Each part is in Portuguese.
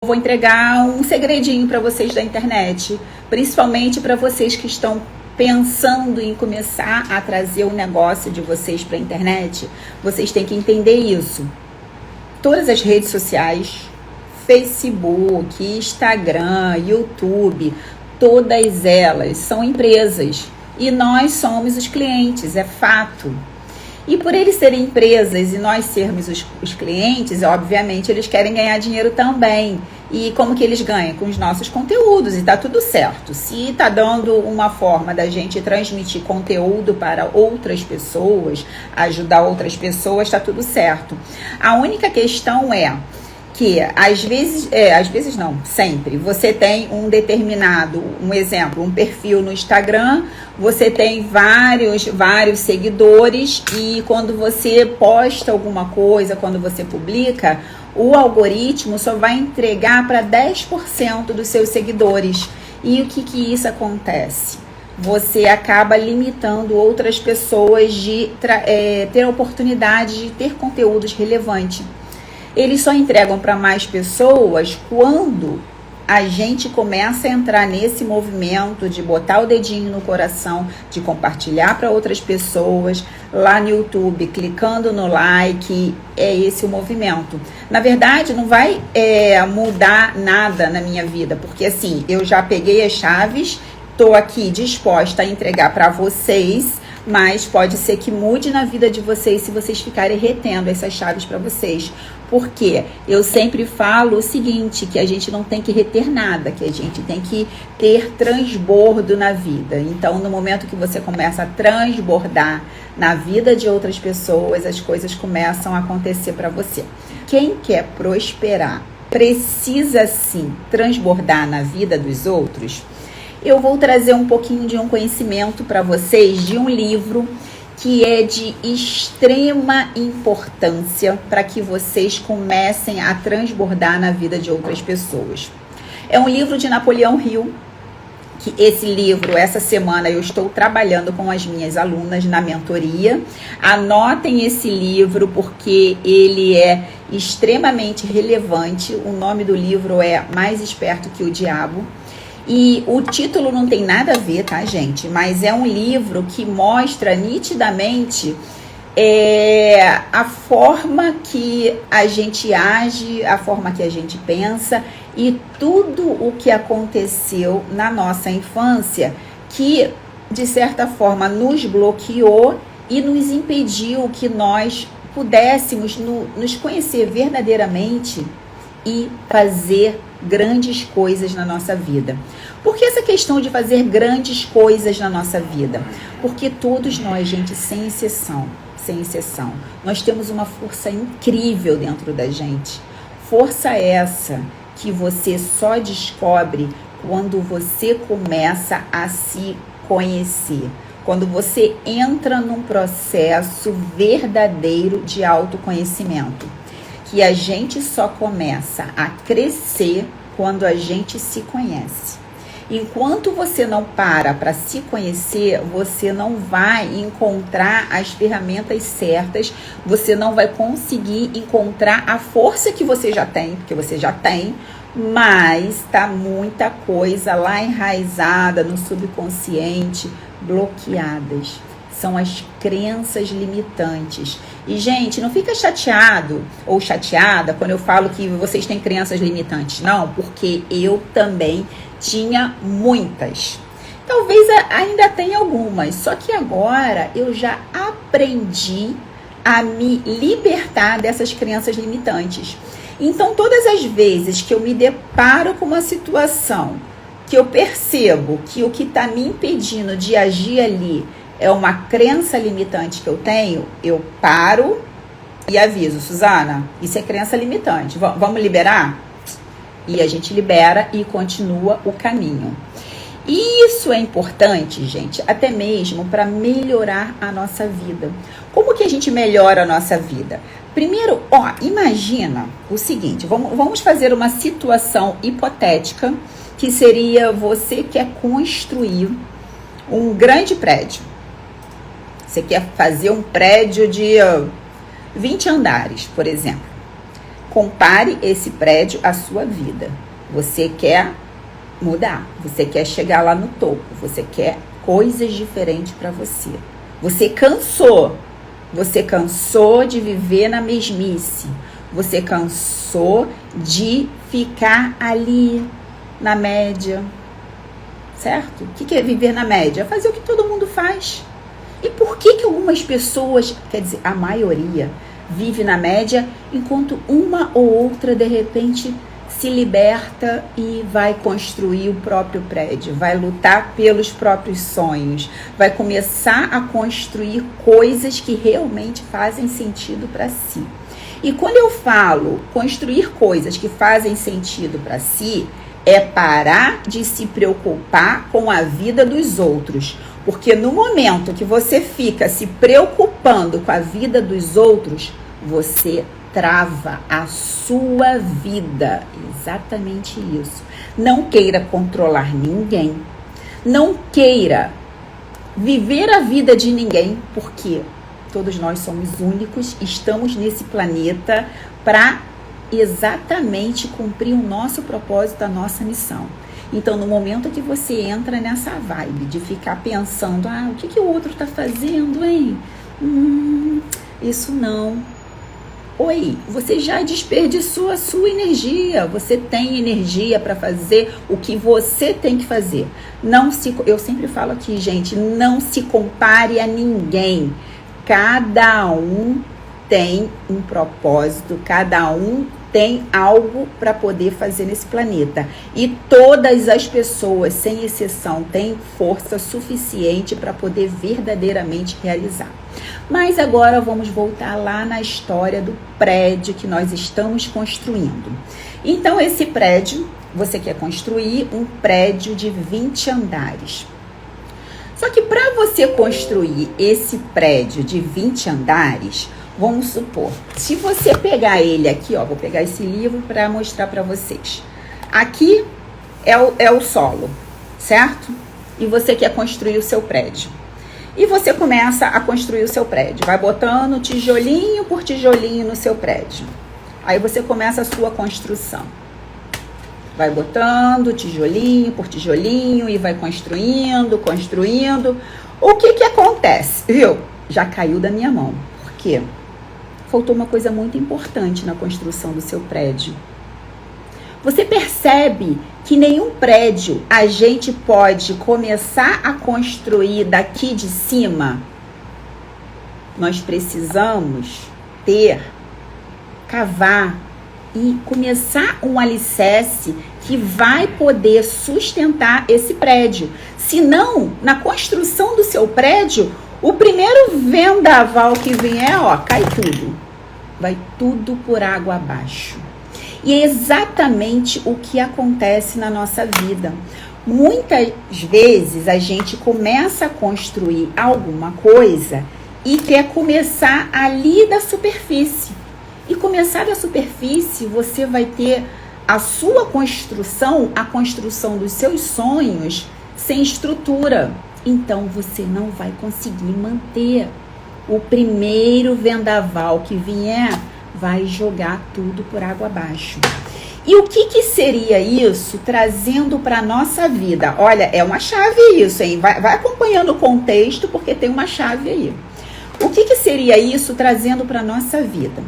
Vou entregar um segredinho para vocês da internet, principalmente para vocês que estão pensando em começar a trazer o negócio de vocês para a internet. Vocês têm que entender isso. Todas as redes sociais, Facebook, Instagram, YouTube, todas elas são empresas e nós somos os clientes, é fato. E por eles serem empresas e nós sermos os clientes, obviamente eles querem ganhar dinheiro também. E como que eles ganham? Com os nossos conteúdos, e tá tudo certo. Se tá dando uma forma da gente transmitir conteúdo para outras pessoas, ajudar outras pessoas, tá tudo certo. A única questão é que às vezes não, sempre, você tem um determinado, um exemplo, um perfil no Instagram, você tem vários seguidores e quando você posta alguma coisa, quando você publica, o algoritmo só vai entregar para 10% dos seus seguidores. E o que isso acontece? Você acaba limitando outras pessoas de ter a oportunidade de ter conteúdos relevantes. Eles só entregam para mais pessoas quando a gente começa a entrar nesse movimento de botar o dedinho no coração, de compartilhar para outras pessoas, lá no YouTube, clicando no like, é esse o movimento. Na verdade, não vai mudar nada na minha vida, porque assim, eu já peguei as chaves, estou aqui disposta a entregar para vocês, mas pode ser que mude na vida de vocês se vocês ficarem retendo essas chaves para vocês. Porque eu sempre falo o seguinte, que a gente não tem que reter nada, que a gente tem que ter transbordo na vida. Então, no momento que você começa a transbordar na vida de outras pessoas, as coisas começam a acontecer para você. Quem quer prosperar precisa sim transbordar na vida dos outros. Eu vou trazer um pouquinho de um conhecimento para vocês de um livro que é de extrema importância para que vocês comecem a transbordar na vida de outras pessoas. É um livro de Napoleão Hill, que esse livro, essa semana, eu estou trabalhando com as minhas alunas na mentoria. Anotem esse livro porque ele é extremamente relevante. O nome do livro é Mais Esperto que o Diabo. E o título não tem nada a ver, tá, gente? Mas é um livro que mostra nitidamente a forma que a gente age, a forma que a gente pensa e tudo o que aconteceu na nossa infância que, de certa forma, nos bloqueou e nos impediu que nós pudéssemos nos conhecer verdadeiramente e fazer grandes coisas na nossa vida. Por que essa questão de fazer grandes coisas na nossa vida? Porque todos nós, gente, sem exceção, nós temos uma força incrível dentro da gente. Força essa que você só descobre quando você começa a se conhecer. Quando você entra num processo verdadeiro de autoconhecimento. Que a gente só começa a crescer quando a gente se conhece. Enquanto você não para se conhecer, você não vai encontrar as ferramentas certas, você não vai conseguir encontrar a força que você já tem, porque você já tem, mas tá muita coisa lá enraizada no subconsciente, bloqueadas. São as crenças limitantes. E, gente, não fica chateado ou chateada quando eu falo que vocês têm crenças limitantes. Não, porque eu também tinha muitas. Talvez ainda tenha algumas, só que agora eu já aprendi a me libertar dessas crenças limitantes. Então, todas as vezes que eu me deparo com uma situação que eu percebo que o que está me impedindo de agir ali é uma crença limitante que eu tenho, eu paro e aviso, Suzana, isso é crença limitante, vamos liberar? E a gente libera e continua o caminho. E isso é importante, gente, até mesmo para melhorar a nossa vida. Como que a gente melhora a nossa vida? Primeiro, imagina o seguinte, vamos fazer uma situação hipotética, que seria você quer construir um grande prédio. Você quer fazer um prédio de 20 andares, por exemplo. Compare esse prédio à sua vida. Você quer mudar, você quer chegar lá no topo, você quer coisas diferentes para você. Você cansou de viver na mesmice, você cansou de ficar ali na média, certo? O que é viver na média? É fazer o que todo mundo faz. E por que algumas pessoas, quer dizer, a maioria, vive na média, enquanto uma ou outra, de repente, se liberta e vai construir o próprio prédio, vai lutar pelos próprios sonhos, vai começar a construir coisas que realmente fazem sentido para si. E quando eu falo construir coisas que fazem sentido para si, é parar de se preocupar com a vida dos outros. Porque no momento que você fica se preocupando com a vida dos outros, você trava a sua vida. Exatamente isso. Não queira controlar ninguém. Não queira viver a vida de ninguém, porque todos nós somos únicos, estamos nesse planeta para exatamente cumprir o nosso propósito, a nossa missão. Então, no momento que você entra nessa vibe de ficar pensando, o que o outro está fazendo, hein? Isso não. Oi, você já desperdiçou a sua energia. Você tem energia para fazer o que você tem que fazer. Eu sempre falo aqui, gente, não se compare a ninguém. Cada um tem um propósito, cada um tem algo para poder fazer nesse planeta. E todas as pessoas, sem exceção, têm força suficiente para poder verdadeiramente realizar. Mas agora vamos voltar lá na história do prédio que nós estamos construindo. Então, esse prédio, você quer construir um prédio de 20 andares. Só que para você construir esse prédio de 20 andares, vamos supor, se você pegar ele aqui, vou pegar esse livro para mostrar para vocês. Aqui é o solo, certo? E você quer construir o seu prédio. E você começa a construir o seu prédio. Vai botando tijolinho por tijolinho no seu prédio. Aí você começa a sua construção. Vai botando tijolinho por tijolinho e vai construindo. O que acontece? Viu? Já caiu da minha mão. Por quê? Faltou uma coisa muito importante na construção do seu prédio. Você percebe que nenhum prédio a gente pode começar a construir daqui de cima? Nós precisamos cavar e começar um alicerce que vai poder sustentar esse prédio. Senão, na construção do seu prédio, o primeiro vendaval que vier, cai tudo. Vai tudo por água abaixo. E é exatamente o que acontece na nossa vida. Muitas vezes a gente começa a construir alguma coisa e quer começar ali da superfície. E começar da superfície, você vai ter a sua construção, a construção dos seus sonhos, sem estrutura. Então, você não vai conseguir manter. O primeiro vendaval que vier vai jogar tudo por água abaixo. E o que seria isso trazendo para a nossa vida? Olha, é uma chave isso, hein? Vai acompanhando o contexto, porque tem uma chave aí. O que seria isso trazendo para a nossa vida?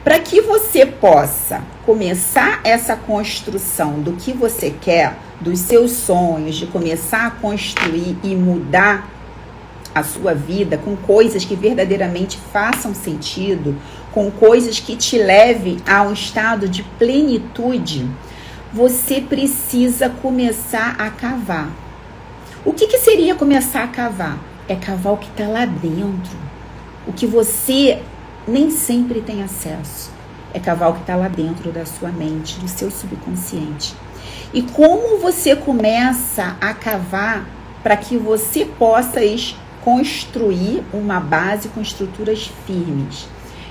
Para que você possa começar essa construção do que você quer, dos seus sonhos, de começar a construir e mudar a sua vida com coisas que verdadeiramente façam sentido, com coisas que te levem a um estado de plenitude, você precisa começar a cavar. O que seria começar a cavar? É cavar o que está lá dentro, o que você nem sempre tem acesso. É cavar o que está lá dentro da sua mente, do seu subconsciente. E como você começa a cavar para que você possa construir uma base com estruturas firmes?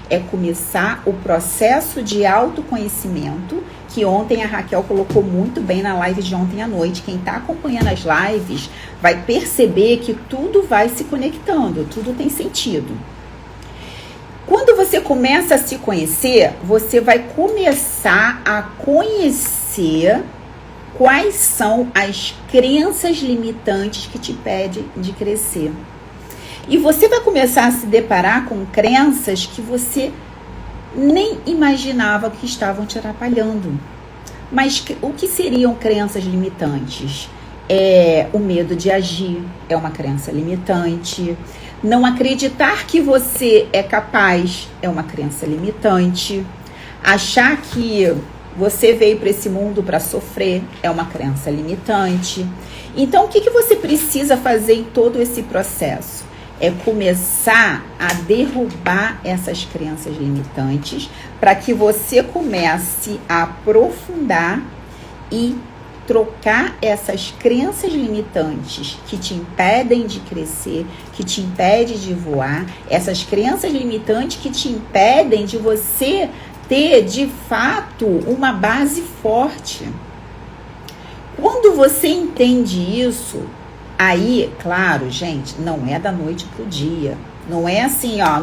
É começar o processo de autoconhecimento, que ontem a Raquel colocou muito bem na live de ontem à noite. Quem está acompanhando as lives vai perceber que tudo vai se conectando, tudo tem sentido. Quando você começa a se conhecer, você vai começar a conhecer quais são as crenças limitantes que te impedem de crescer. E você vai começar a se deparar com crenças que você nem imaginava que estavam te atrapalhando. Mas o que seriam crenças limitantes? O medo de agir é uma crença limitante. Não acreditar que você é capaz é uma crença limitante. Achar que você veio para esse mundo para sofrer é uma crença limitante. Então, o que você precisa fazer em todo esse processo? É começar a derrubar essas crenças limitantes para que você comece a aprofundar e trocar essas crenças limitantes que te impedem de crescer, que te impedem de voar, essas crenças limitantes que te impedem de você ter, de fato, uma base forte. Quando você entende isso, aí, claro, gente, não é da noite pro dia. Não é assim, ó,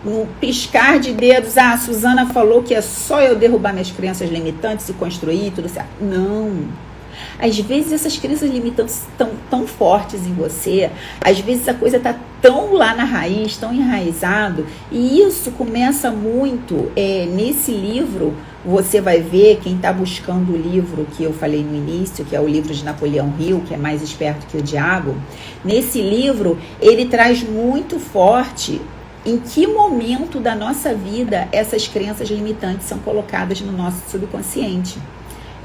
no piscar de dedos, a Suzana falou que é só eu derrubar minhas crenças limitantes e construir tudo certo. Não. Às vezes essas crenças limitantes estão tão fortes em você, às vezes a coisa está tão lá na raiz, tão enraizado, e isso começa muito nesse livro. Você vai ver, quem está buscando o livro que eu falei no início, que é o livro de Napoleão Hill, que é Mais Esperto que o Diabo, nesse livro ele traz muito forte em que momento da nossa vida essas crenças limitantes são colocadas no nosso subconsciente.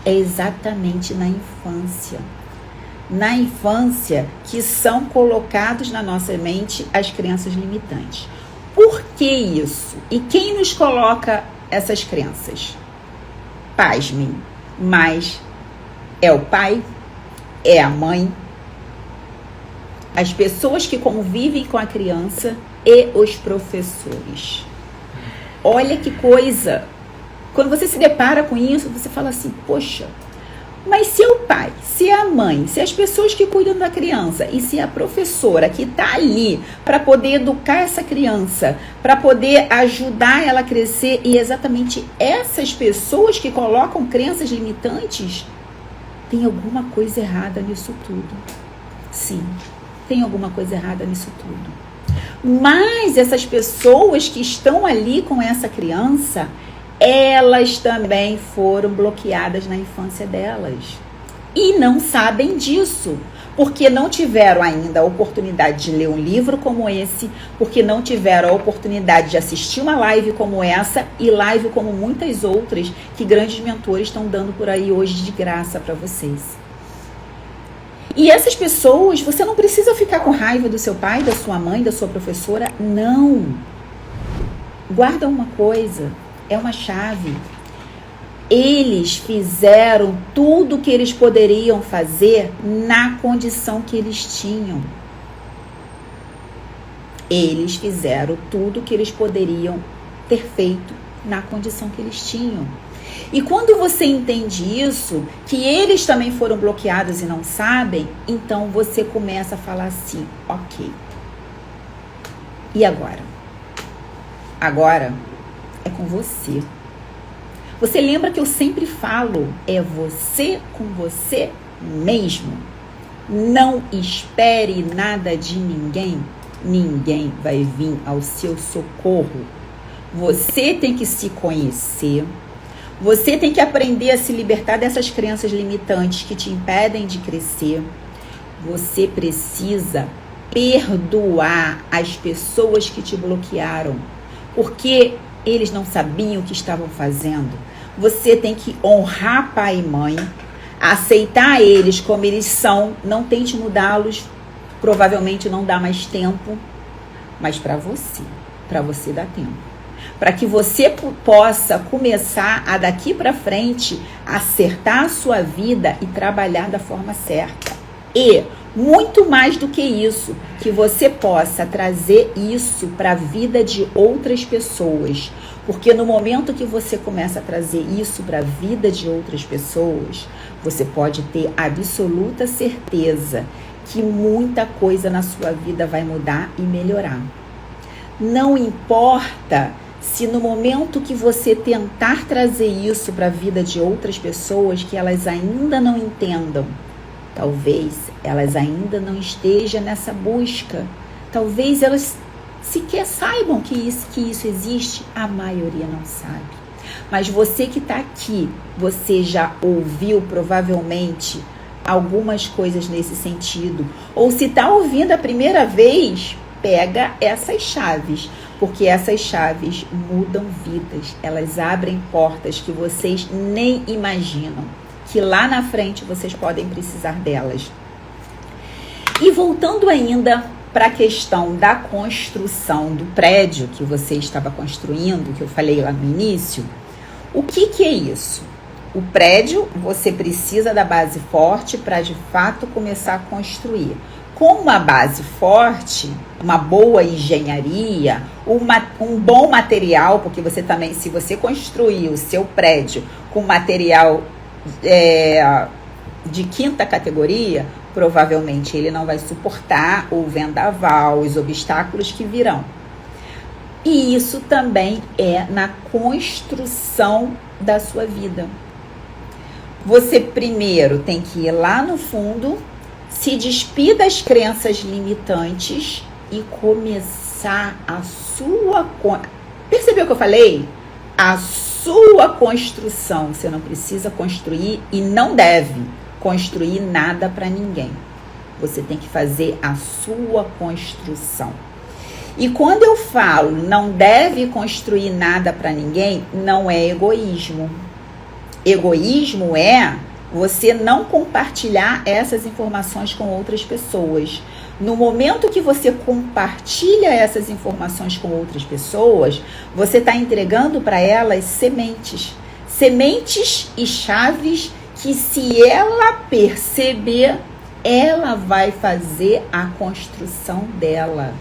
É exatamente na infância. Na infância que são colocados na nossa mente as crenças limitantes. Por que isso? E quem nos coloca essas crenças? Pasmem, mas é o pai, é a mãe, as pessoas que convivem com a criança e os professores. Olha que coisa! Quando você se depara com isso, você fala assim, poxa, mas se é o pai, se é a mãe, se é as pessoas que cuidam da criança e se é a professora que está ali para poder educar essa criança, para poder ajudar ela a crescer, e exatamente essas pessoas que colocam crenças limitantes, tem alguma coisa errada nisso tudo. Sim, tem alguma coisa errada nisso tudo. Mas essas pessoas que estão ali com essa criança, elas também foram bloqueadas na infância delas. E não sabem disso, porque não tiveram ainda a oportunidade de ler um livro como esse, porque não tiveram a oportunidade de assistir uma live como essa e live como muitas outras que grandes mentores estão dando por aí hoje de graça para vocês. E essas pessoas, você não precisa ficar com raiva do seu pai, da sua mãe, da sua professora, não. Guarda uma coisa. É uma chave. Eles fizeram tudo o que eles poderiam fazer na condição que eles tinham. Eles fizeram tudo o que eles poderiam ter feito na condição que eles tinham. E quando você entende isso, que eles também foram bloqueados e não sabem, então você começa a falar assim, ok. E agora? Agora é com você. Você lembra que eu sempre falo, é você com você mesmo. Não espere nada de ninguém. Ninguém vai vir ao seu socorro. Você tem que se conhecer. Você tem que aprender a se libertar dessas crenças limitantes que te impedem de crescer. Você precisa perdoar as pessoas que te bloquearam, porque eles não sabiam o que estavam fazendo. Você tem que honrar pai e mãe, aceitar eles como eles são, não tente mudá-los, provavelmente não dá mais tempo, mas para você dá tempo. Para que você possa começar a daqui para frente acertar a sua vida e trabalhar da forma certa. E muito mais do que isso, que você possa trazer isso para a vida de outras pessoas. Porque no momento que você começa a trazer isso para a vida de outras pessoas, você pode ter absoluta certeza que muita coisa na sua vida vai mudar e melhorar. Não importa se no momento que você tentar trazer isso para a vida de outras pessoas que elas ainda não entendam, talvez elas ainda não estejam nessa busca, talvez elas sequer saibam que isso existe, a maioria não sabe. Mas você que está aqui, você já ouviu provavelmente algumas coisas nesse sentido, ou se está ouvindo a primeira vez, pega essas chaves, porque essas chaves mudam vidas, elas abrem portas que vocês nem imaginam, que lá na frente vocês podem precisar delas. E voltando ainda para a questão da construção do prédio que você estava construindo, que eu falei lá no início, o que é isso? O prédio, você precisa da base forte para de fato começar a construir. Com uma base forte, uma boa engenharia, um bom material, porque você também, se você construir o seu prédio com material de quinta categoria, provavelmente ele não vai suportar o vendaval, os obstáculos que virão. E isso também é na construção da sua vida. Você primeiro tem que ir lá no fundo, se despir das crenças limitantes e começar a sua... Percebeu o que eu falei? A sua construção. Você não precisa construir e não deve construir nada para ninguém. Você tem que fazer a sua construção. E quando eu falo não deve construir nada para ninguém, não é egoísmo. Egoísmo é você não compartilhar essas informações com outras pessoas. No momento que você compartilha essas informações com outras pessoas, você está entregando para elas sementes. Sementes e chaves que, se ela perceber, ela vai fazer a construção dela.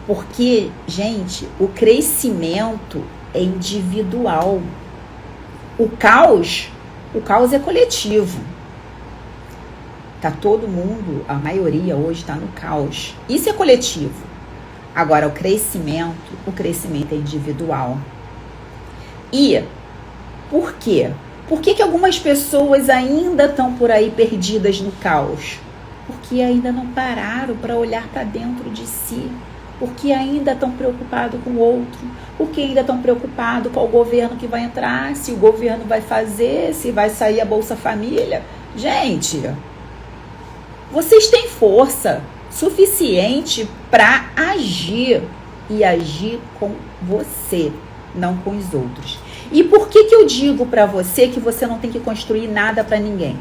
Porque, gente, o crescimento é individual. O caos é coletivo. Tá todo mundo, a maioria hoje está no caos. Isso é coletivo. Agora, o crescimento é individual. E por quê? Por que algumas pessoas ainda estão por aí perdidas no caos? Porque ainda não pararam para olhar para dentro de si. Porque ainda estão preocupados com o outro, porque ainda estão preocupados com o governo que vai entrar, se o governo vai fazer, se vai sair a Bolsa Família. Gente, vocês têm força suficiente para agir e agir com você, não com os outros. E por que eu digo para você que você não tem que construir nada para ninguém?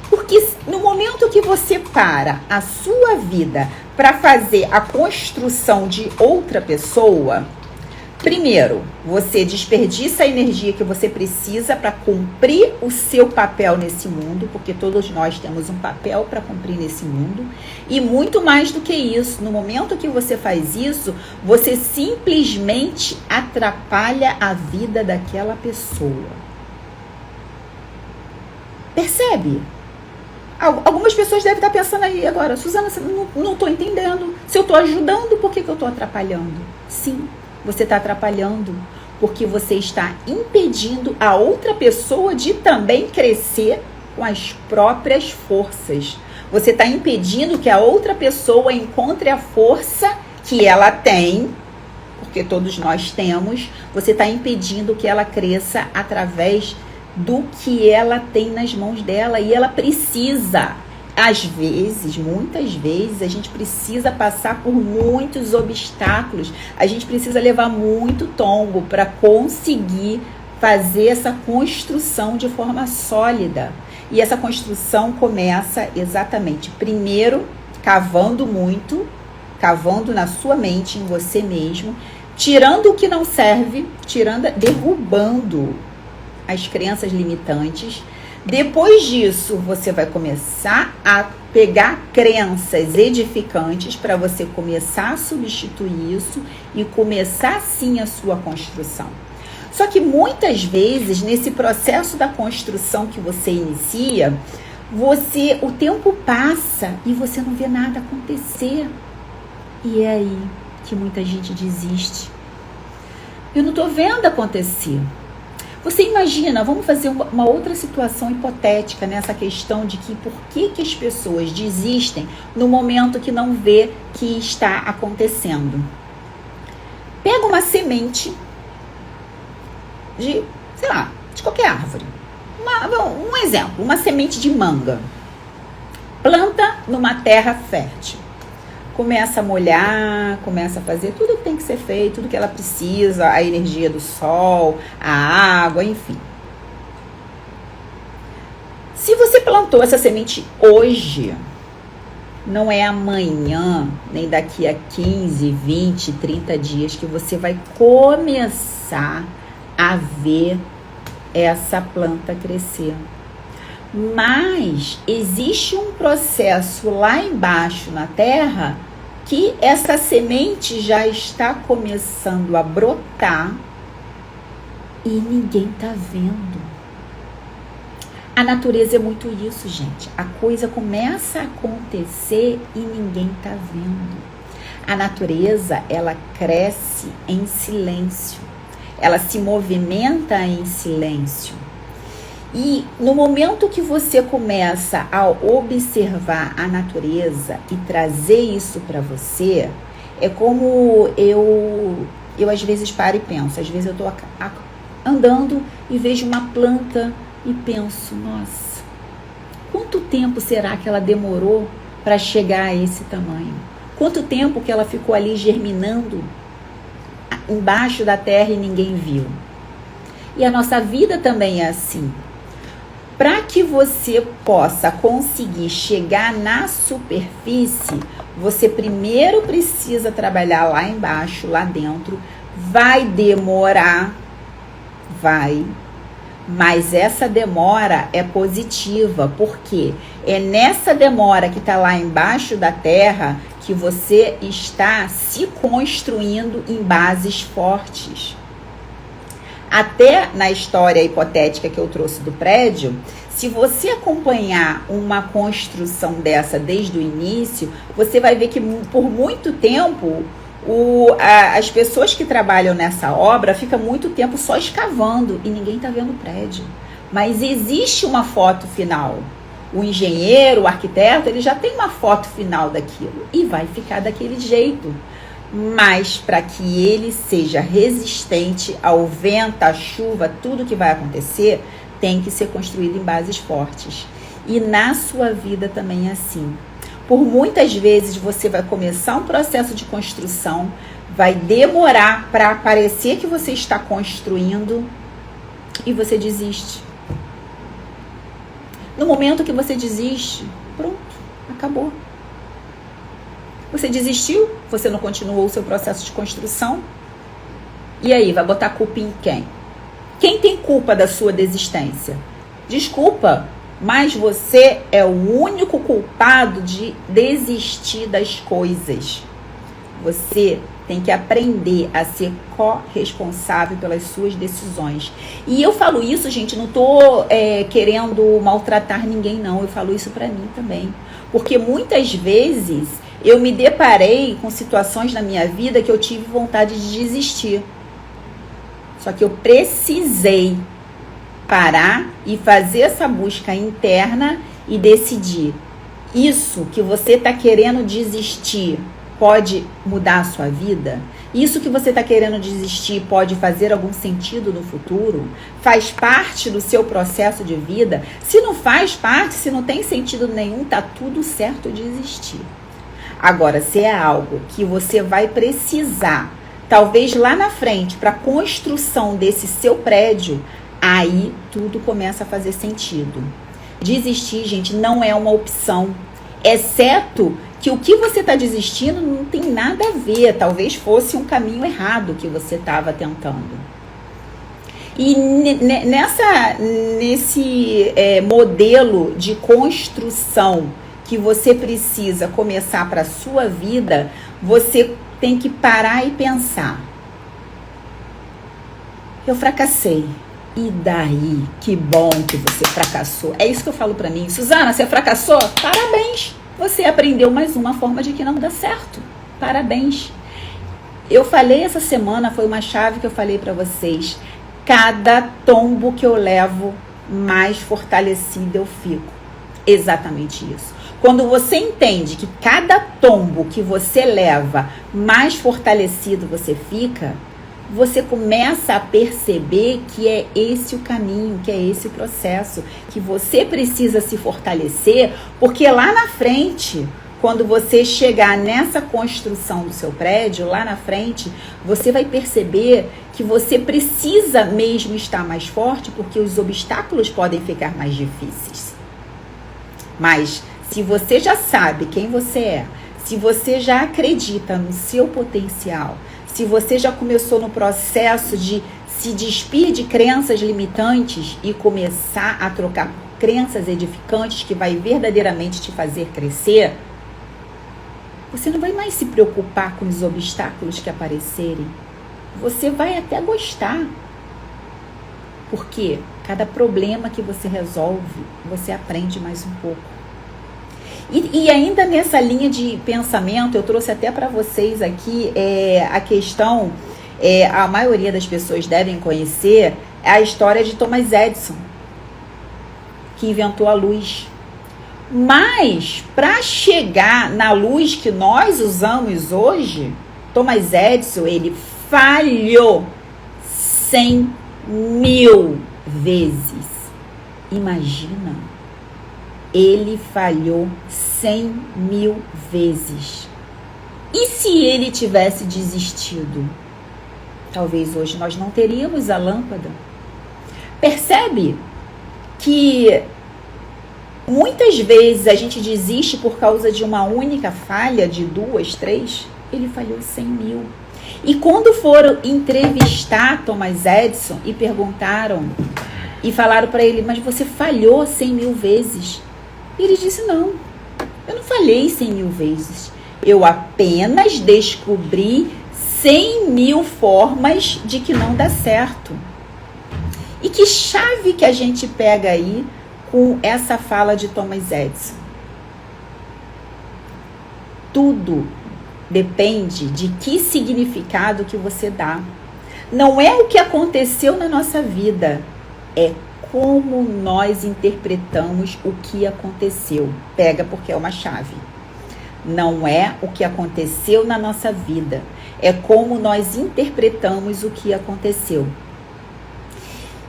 Porque no momento que você para a sua vida para fazer a construção de outra pessoa, primeiro, você desperdiça a energia que você precisa para cumprir o seu papel nesse mundo, porque todos nós temos um papel para cumprir nesse mundo, e muito mais do que isso, no momento que você faz isso, você simplesmente atrapalha a vida daquela pessoa. Percebe? Algumas pessoas devem estar pensando aí agora, Suzana, não estou entendendo. Se eu estou ajudando, por que eu estou atrapalhando? Sim, você está atrapalhando porque você está impedindo a outra pessoa de também crescer com as próprias forças. Você está impedindo que a outra pessoa encontre a força que ela tem, porque todos nós temos. Você está impedindo que ela cresça através do que ela tem nas mãos dela, e ela precisa, às vezes, muitas vezes, a gente precisa passar por muitos obstáculos, a gente precisa levar muito tombo para conseguir fazer essa construção de forma sólida. E essa construção começa exatamente, primeiro, cavando muito, cavando na sua mente, em você mesmo, tirando o que não serve, derrubando as crenças limitantes. Depois disso, você vai começar a pegar crenças edificantes para você começar a substituir isso e começar sim a sua construção. Só que muitas vezes, nesse processo da construção que você inicia, o tempo passa e você não vê nada acontecer. E aí, que muita gente desiste. Eu não estou vendo acontecer. Você imagina, vamos fazer uma outra situação hipotética nessa questão de que por que as pessoas desistem no momento que não vê que está acontecendo. Pega uma semente de, sei lá, de qualquer árvore. Um exemplo, uma semente de manga. Planta numa terra fértil. Começa a molhar, começa a fazer tudo o que tem que ser feito, tudo que ela precisa, a energia do sol, a água, enfim. Se você plantou essa semente hoje, não é amanhã, nem daqui a 15, 20, 30 dias que você vai começar a ver essa planta crescer. Mas existe um processo lá embaixo na terra que essa semente já está começando a brotar e ninguém está vendo. A natureza é muito isso, gente. A coisa começa a acontecer e ninguém está vendo. A natureza, ela cresce em silêncio. Ela se movimenta em silêncio. E no momento que você começa a observar a natureza e trazer isso para você, é como eu às vezes paro e penso. Às vezes eu estou andando e vejo uma planta e penso, nossa, quanto tempo será que ela demorou para chegar a esse tamanho? Quanto tempo que ela ficou ali germinando embaixo da terra e ninguém viu? E a nossa vida também é assim. Para que você possa conseguir chegar na superfície, você primeiro precisa trabalhar lá embaixo, lá dentro. Vai demorar, mas essa demora é positiva, porque é nessa demora que está lá embaixo da terra que você está se construindo em bases fortes. Até na história hipotética que eu trouxe do prédio, se você acompanhar uma construção dessa desde o início, você vai ver que por muito tempo as pessoas que trabalham nessa obra ficam muito tempo só escavando e ninguém está vendo o prédio. Mas existe uma foto final. O engenheiro, o arquiteto, ele já tem uma foto final daquilo e vai ficar daquele jeito. Mas para que ele seja resistente ao vento, à chuva, tudo que vai acontecer, tem que ser construído em bases fortes. E na sua vida também é assim. Por muitas vezes você vai começar um processo de construção, vai demorar para parecer que você está construindo e você desiste. No momento que você desiste, pronto, acabou. Você desistiu? Você não continuou o seu processo de construção? E aí, vai botar culpa em quem? Quem tem culpa da sua desistência? Desculpa, mas você é o único culpado de desistir das coisas. Você tem que aprender a ser corresponsável pelas suas decisões. E eu falo isso, gente, não tô querendo maltratar ninguém, não. Eu falo isso pra mim também. Porque muitas vezes eu me deparei com situações na minha vida que eu tive vontade de desistir. Só que eu precisei parar e fazer essa busca interna e decidir. Isso que você está querendo desistir pode mudar a sua vida? Isso que você está querendo desistir pode fazer algum sentido no futuro? Faz parte do seu processo de vida? Se não faz parte, se não tem sentido nenhum, tá tudo certo de existir. Agora, se é algo que você vai precisar, talvez lá na frente, para a construção desse seu prédio, aí tudo começa a fazer sentido. Desistir, gente, não é uma opção, exceto que o que você está desistindo não tem nada a ver, talvez fosse um caminho errado que você estava tentando. E nesse modelo de construção que você precisa começar para a sua vida, você tem que parar e pensar. Eu fracassei. E daí? Que bom que você fracassou. É isso que eu falo para mim. Suzana, você fracassou? Parabéns. Você aprendeu mais uma forma de que não dá certo. Parabéns. Eu falei essa semana, foi uma chave que eu falei para vocês. Cada tombo que eu levo, mais fortalecida eu fico. Exatamente isso. Quando você entende que cada tombo que você leva, mais fortalecido você fica, você começa a perceber que é esse o caminho, que é esse o processo, que você precisa se fortalecer, porque lá na frente, quando você chegar nessa construção do seu prédio, lá na frente, você vai perceber que você precisa mesmo estar mais forte, porque os obstáculos podem ficar mais difíceis. Mas se você já sabe quem você é, se você já acredita no seu potencial, se você já começou no processo de se despir de crenças limitantes e começar a trocar por crenças edificantes que vai verdadeiramente te fazer crescer, você não vai mais se preocupar com os obstáculos que aparecerem. Você vai até gostar. Porque cada problema que você resolve, você aprende mais um pouco. E ainda nessa linha de pensamento, eu trouxe até para vocês aqui a questão, a maioria das pessoas devem conhecer, a história de Thomas Edison, que inventou a luz. Mas, para chegar na luz que nós usamos hoje, Thomas Edison, ele falhou 100.000 vezes. Imagina, ele falhou 100.000 vezes. E se ele tivesse desistido? Talvez hoje nós não teríamos a lâmpada. Percebe que muitas vezes a gente desiste por causa de uma única falha, de 2, 3. Ele falhou 100.000. E quando foram entrevistar Thomas Edison e perguntaram, e falaram para ele, mas você falhou 100.000 vezes? Ele disse, não, eu não falhei 100.000 vezes. Eu apenas descobri 100.000 formas de que não dá certo. E que chave que a gente pega aí com essa fala de Thomas Edison? Tudo depende de que significado que você dá. Não é o que aconteceu na nossa vida, é como nós interpretamos o que aconteceu. Pega porque é uma chave. Não é o que aconteceu na nossa vida, é como nós interpretamos o que aconteceu.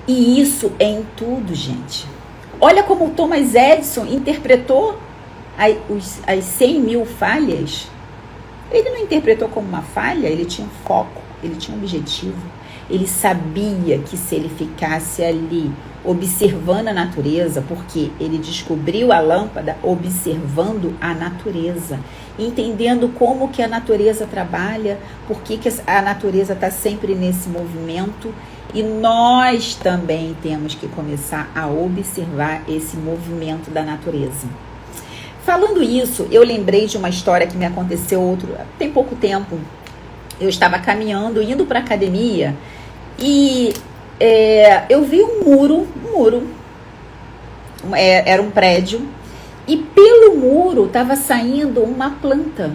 E isso é em tudo, gente. Olha como o Thomas Edison interpretou as 100.000 falhas. Ele não interpretou como uma falha, ele tinha um foco, ele tinha um objetivo. Ele sabia que se ele ficasse ali observando a natureza, porque ele descobriu a lâmpada observando a natureza, entendendo como que a natureza trabalha, por que a natureza está sempre nesse movimento, e nós também temos que começar a observar esse movimento da natureza. Falando isso, eu lembrei de uma história que me aconteceu tem pouco tempo. Eu estava caminhando, indo para a academia, e eu vi um muro, era um prédio, e pelo muro estava saindo uma planta.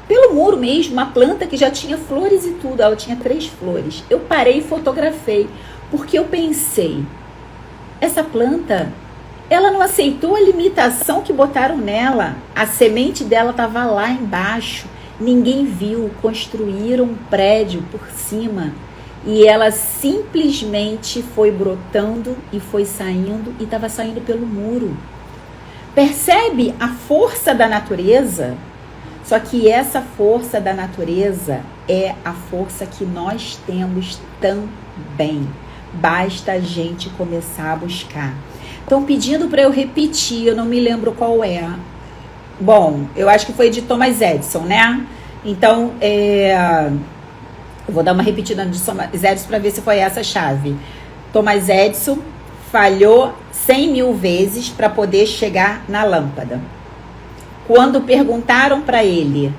Pelo muro mesmo, uma planta que já tinha flores e tudo, ela tinha 3 flores. Eu parei e fotografei, porque eu pensei, essa planta, ela não aceitou a limitação que botaram nela. A semente dela estava lá embaixo, ninguém viu, construíram um prédio por cima. E ela simplesmente foi brotando e foi saindo, e estava saindo pelo muro. Percebe a força da natureza? Só que essa força da natureza é a força que nós temos também. Basta a gente começar a buscar. Estão pedindo para eu repetir, eu não me lembro qual é. Bom, eu acho que foi de Thomas Edison, né? Então, eu vou dar uma repetida de Thomas Edison para ver se foi essa a chave. Thomas Edison falhou 100.000 vezes para poder chegar na lâmpada. Quando perguntaram para ele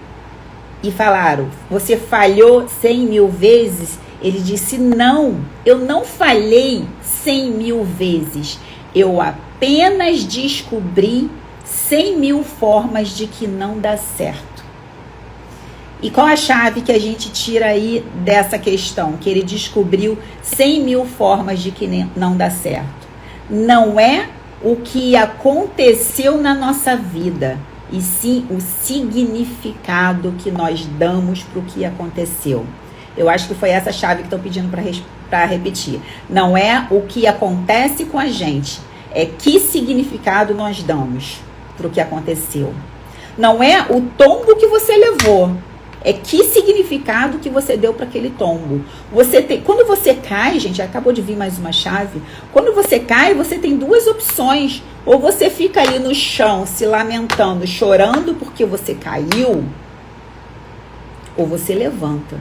e falaram, você falhou 100.000 vezes? Ele disse, não, eu não falhei 100.000 vezes. Eu apenas descobri 100.000 formas de que não dá certo. E qual a chave que a gente tira aí dessa questão? Que ele descobriu 100 mil formas de que não dá certo. Não é o que aconteceu na nossa vida, e sim o significado que nós damos para o que aconteceu. Eu acho que foi essa chave que estão pedindo para repetir. Não é o que acontece com a gente, é que significado nós damos para o que aconteceu. Não é o tombo que você levou, é que significado que você deu para aquele tombo. Quando você cai, gente, acabou de vir mais uma chave. Quando você cai, você tem duas opções. Ou você fica ali no chão se lamentando, chorando porque você caiu, ou você levanta.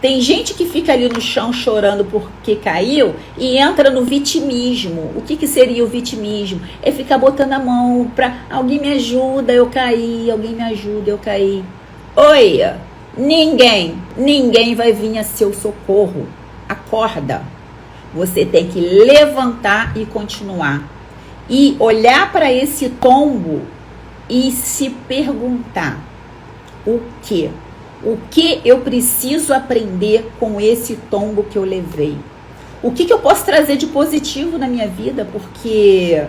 Tem gente que fica ali no chão chorando porque caiu e entra no vitimismo. O que seria o vitimismo? É ficar botando a mão para alguém me ajuda, eu caí, alguém me ajuda, eu caí. Oi, ninguém vai vir a seu socorro. Acorda. Você tem que levantar e continuar. E olhar para esse tombo e se perguntar: o quê? O que eu preciso aprender com esse tombo que eu levei? O que eu posso trazer de positivo na minha vida? Porque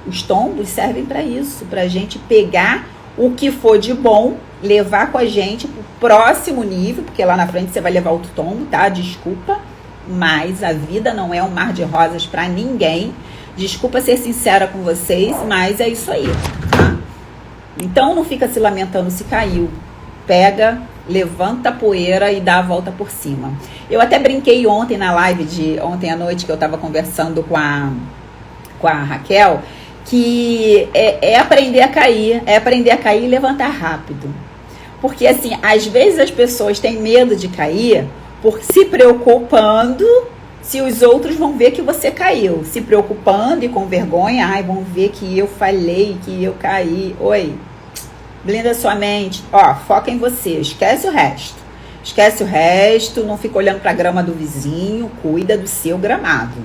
os tombos servem para isso, para a gente pegar o que for de bom, levar com a gente para o próximo nível, porque lá na frente você vai levar outro tombo, tá? Desculpa, mas a vida não é um mar de rosas para ninguém. Desculpa ser sincera com vocês, mas é isso aí, tá? Então não fica se lamentando se caiu. Pega, levanta a poeira e dá a volta por cima. Eu até brinquei ontem na live de ontem à noite, que eu estava conversando com a Raquel, que é aprender a cair, e levantar rápido. Porque assim, às vezes as pessoas têm medo de cair por se preocupando se os outros vão ver que você caiu. Se preocupando e com vergonha, vão ver que eu falhei, que eu caí. Oi, blinda sua mente, foca em você, esquece o resto. Esquece o resto, não fica olhando para a grama do vizinho, cuida do seu gramado.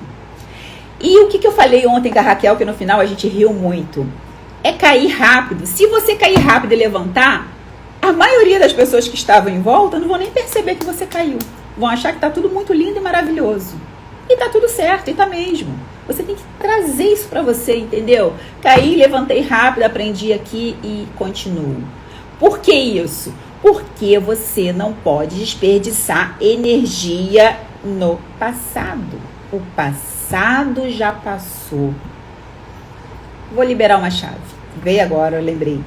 E o que eu falei ontem com a Raquel, que no final a gente riu muito, é cair rápido. Se você cair rápido e levantar, a maioria das pessoas que estavam em volta não vão nem perceber que você caiu. Vão achar que tá tudo muito lindo e maravilhoso. E tá tudo certo, e tá mesmo. Você tem que trazer isso pra você, entendeu? Caí, levantei rápido, aprendi aqui e continuo. Por que isso? Porque você não pode desperdiçar energia no passado. O passado já passou. Vou liberar uma chave. Veio agora, eu lembrei.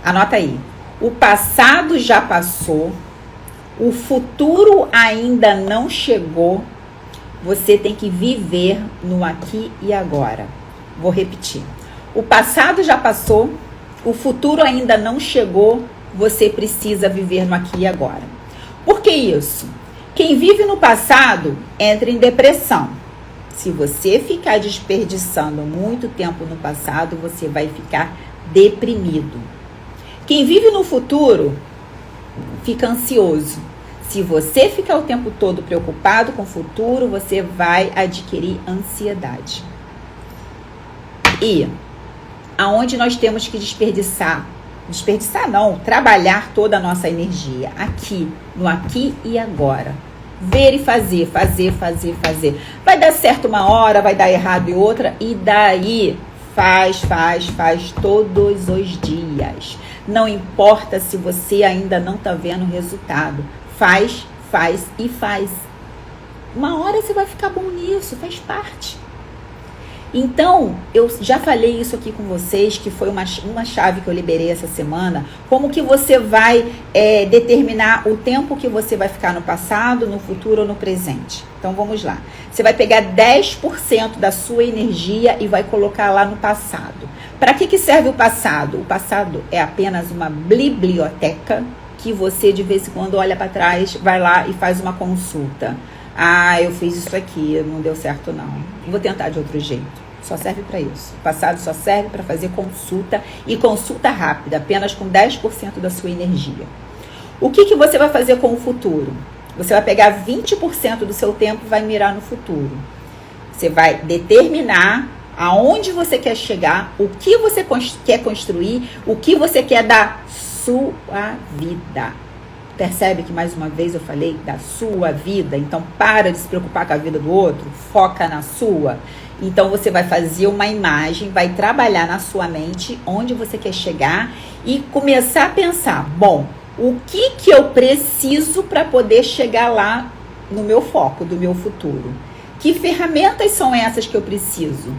Anota aí. O passado já passou. O futuro ainda não chegou. Você tem que viver no aqui e agora. Vou repetir. O passado já passou. O futuro ainda não chegou. Você precisa viver no aqui e agora. Por que isso? Quem vive no passado entra em depressão. Se você ficar desperdiçando muito tempo no passado, você vai ficar deprimido. Quem vive no futuro fica ansioso. Se você ficar o tempo todo preocupado com o futuro, você vai adquirir ansiedade. E aonde nós temos que desperdiçar não, trabalhar toda a nossa energia, aqui, no aqui e agora. Ver e fazer, fazer. Vai dar certo uma hora, vai dar errado em outra, e daí faz todos os dias. Não importa se você ainda não está vendo o resultado. Faz. Uma hora você vai ficar bom nisso, faz parte. Então, eu já falei isso aqui com vocês, que foi uma chave que eu liberei essa semana. Como que você vai determinar o tempo que você vai ficar no passado, no futuro ou no presente. Então, vamos lá. Você vai pegar 10% da sua energia e vai colocar lá no passado. Para que serve o passado? O passado é apenas uma biblioteca que você, de vez em quando, olha para trás, vai lá e faz uma consulta. Eu fiz isso aqui, não deu certo não. Vou tentar de outro jeito. Só serve para isso. O passado só serve para fazer consulta, e consulta rápida, apenas com 10% da sua energia. O que você vai fazer com o futuro? Você vai pegar 20% do seu tempo e vai mirar no futuro. Você vai determinar aonde você quer chegar, o que você quer construir, o que você quer da sua vida. Percebe que mais uma vez eu falei da sua vida? Então para de se preocupar com a vida do outro, foca na sua. Então você vai fazer uma imagem, vai trabalhar na sua mente onde você quer chegar e começar a pensar, bom, o que eu preciso para poder chegar lá no meu foco, do meu futuro? Que ferramentas são essas que eu preciso?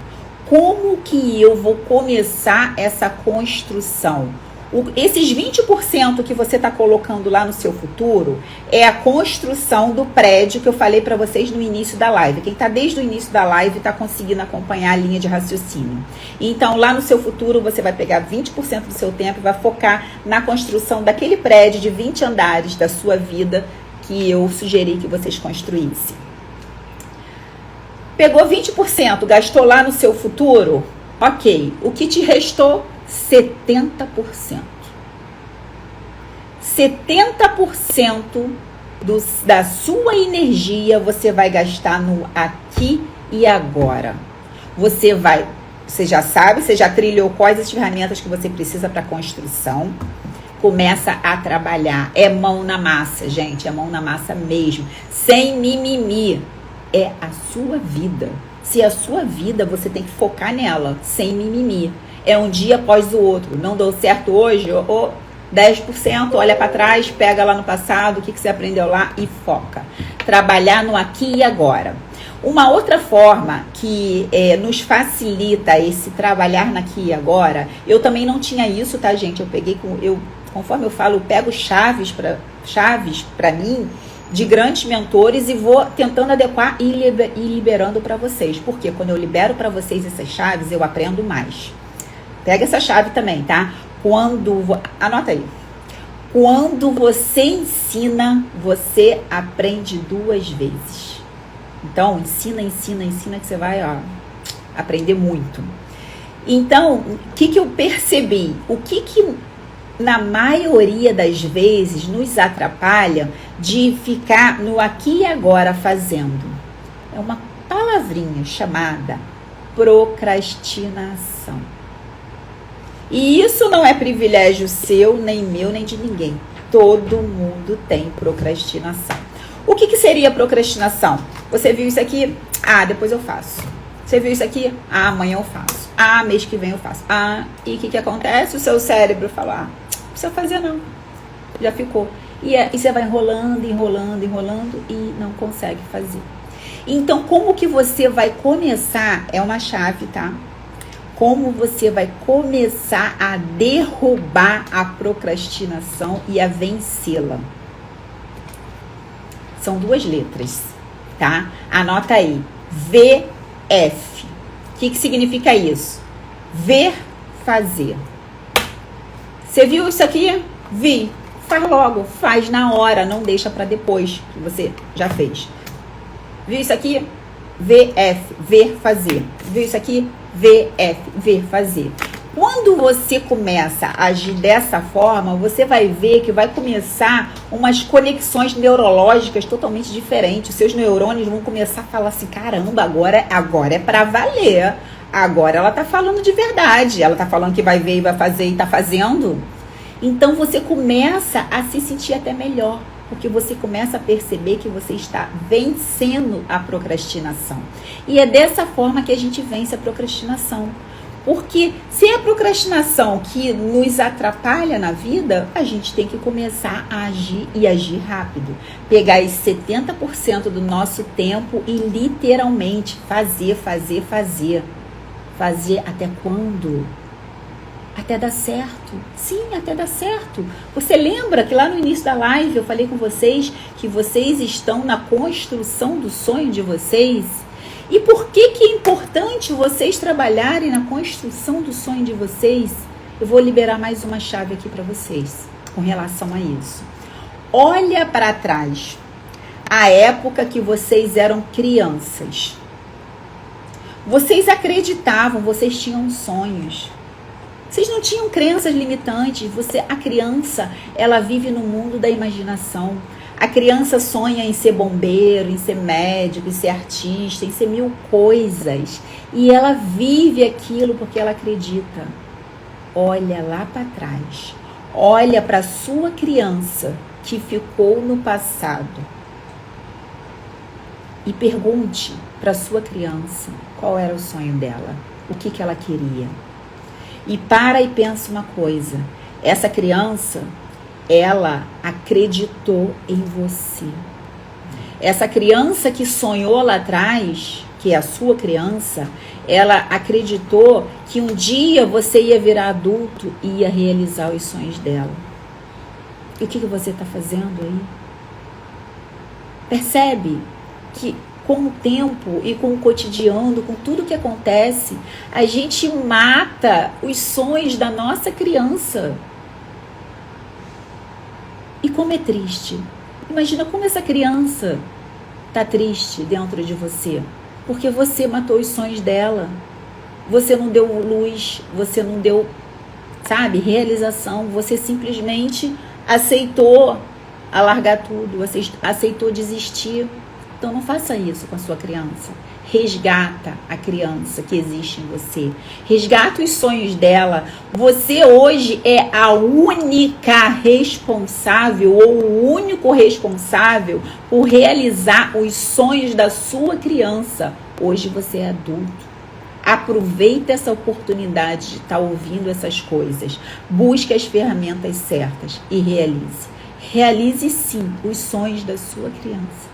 Como que eu vou começar essa construção? Esses 20% que você está colocando lá no seu futuro é a construção do prédio que eu falei para vocês no início da live. Quem está desde o início da live está conseguindo acompanhar a linha de raciocínio. Então, lá no seu futuro, você vai pegar 20% do seu tempo e vai focar na construção daquele prédio de 20 andares da sua vida que eu sugeri que vocês construíssem. Pegou 20%, gastou lá no seu futuro? Ok. O que te restou? 70%. 70% da sua energia você vai gastar no aqui e agora. Você já sabe, você já trilhou quais as ferramentas que você precisa para construção. Começa a trabalhar. É mão na massa, gente. É mão na massa mesmo. Sem mimimi. É a sua vida. Se é a sua vida, você tem que focar nela. Sem mimimi. É um dia após o outro. Não deu certo hoje? 10%, olha para trás, pega lá no passado, o que você aprendeu lá e foca. Trabalhar no aqui e agora. Uma outra forma que nos facilita esse trabalhar no aqui e agora, eu também não tinha isso, tá, gente? Conforme eu falo, eu pego chaves para mim de grandes mentores e vou tentando adequar e liberando para vocês. Porque quando eu libero para vocês essas chaves, eu aprendo mais. Pega essa chave também, tá? Anota aí. Quando você ensina, você aprende 2 vezes. Então, ensina que você vai aprender muito. Então, o que eu percebi? O que na maioria das vezes nos atrapalha de ficar no aqui e agora fazendo? É uma palavrinha chamada procrastinação. E isso não é privilégio seu, nem meu, nem de ninguém. Todo mundo tem procrastinação. O que seria procrastinação? Você viu isso aqui? Depois eu faço. Você viu isso aqui? Amanhã eu faço. Mês que vem eu faço. E o que acontece? O seu cérebro fala, não precisa fazer não. Já ficou. E você vai enrolando e não consegue fazer. Então, como que você vai começar? É uma chave, tá? Como você vai começar a derrubar a procrastinação e a vencê-la? São 2 letras, tá? Anota aí. VF. O que significa isso? Ver, fazer. Você viu isso aqui? Vi. Faz logo. Faz na hora. Não deixa para depois que você já fez. Viu isso aqui? VF. Ver, fazer. Viu isso aqui? VF, ver, fazer. Quando você começa a agir dessa forma, você vai ver que vai começar umas conexões neurológicas totalmente diferentes. Os seus neurônios vão começar a falar assim, caramba, agora é pra valer. Agora ela tá falando de verdade. Ela tá falando que vai ver e vai fazer e tá fazendo. Então você começa a se sentir até melhor. Porque você começa a perceber que você está vencendo a procrastinação. E é dessa forma que a gente vence a procrastinação. Porque se é a procrastinação que nos atrapalha na vida, a gente tem que começar a agir e agir rápido. Pegar esse 70% do nosso tempo e literalmente fazer. Fazer até quando? Até dar certo. Sim, até dar certo. Você lembra que lá no início da live eu falei com vocês que vocês estão na construção do sonho de vocês? E por que é importante vocês trabalharem na construção do sonho de vocês? Eu vou liberar mais uma chave aqui para vocês com relação a isso. Olha para trás. A época que vocês eram crianças. Vocês acreditavam, vocês tinham sonhos. Vocês não tinham crenças limitantes. A criança, ela vive no mundo da imaginação. A criança sonha em ser bombeiro, em ser médico, em ser artista, em ser 1000 coisas. E ela vive aquilo porque ela acredita. Olha lá para trás. Olha para sua criança que ficou no passado e pergunte para sua criança qual era o sonho dela, o que ela queria. E para e pensa uma coisa, essa criança, ela acreditou em você. Essa criança que sonhou lá atrás, que é a sua criança, ela acreditou que um dia você ia virar adulto e ia realizar os sonhos dela. E o que você está fazendo aí? Percebe que com o tempo e com o cotidiano, com tudo que acontece, a gente mata os sonhos da nossa criança. E como é triste. Imagina como essa criança está triste dentro de você. Porque você matou os sonhos dela. Você não deu luz, você não deu, realização. Você simplesmente aceitou alargar tudo, você aceitou desistir. Então não faça isso com a sua criança. Resgata a criança que existe em você. Resgata os sonhos dela. Você hoje é a única responsável ou o único responsável por realizar os sonhos da sua criança. Hoje você é adulto. Aproveite essa oportunidade de estar ouvindo essas coisas. Busque as ferramentas certas e realize. Realize sim os sonhos da sua criança.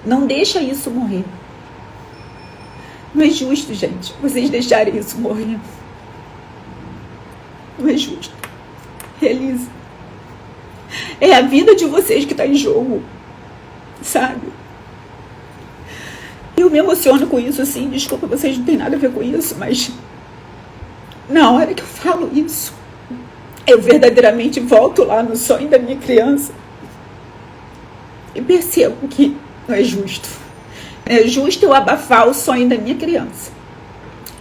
Não deixa isso morrer. Não é justo, gente, vocês deixarem isso morrer. Não é justo. Realize. É a vida de vocês que está em jogo, sabe? Eu me emociono com isso, assim, desculpa, vocês não tem nada a ver com isso, mas na hora que eu falo isso, eu verdadeiramente volto lá no sonho da minha criança e percebo que não é justo. É justo eu abafar o sonho da minha criança.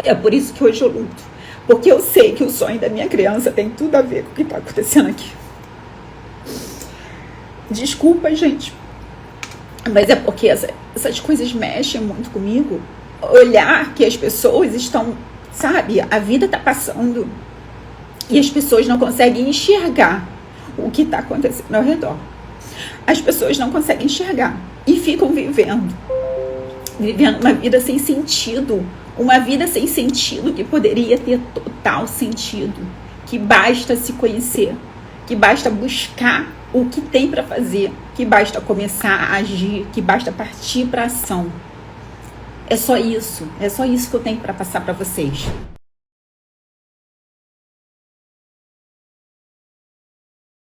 É por isso que hoje eu luto. Porque eu sei que o sonho da minha criança tem tudo a ver com o que está acontecendo aqui. Desculpa, gente. Mas é porque essas coisas mexem muito comigo. Olhar que as pessoas estão, a vida está passando e as pessoas não conseguem enxergar o que está acontecendo ao redor. As pessoas não conseguem enxergar e ficam vivendo uma vida sem sentido. Uma vida sem sentido que poderia ter total sentido. Que basta se conhecer, que basta buscar o que tem para fazer, que basta começar a agir, que basta partir para ação. É só isso que eu tenho para passar para vocês.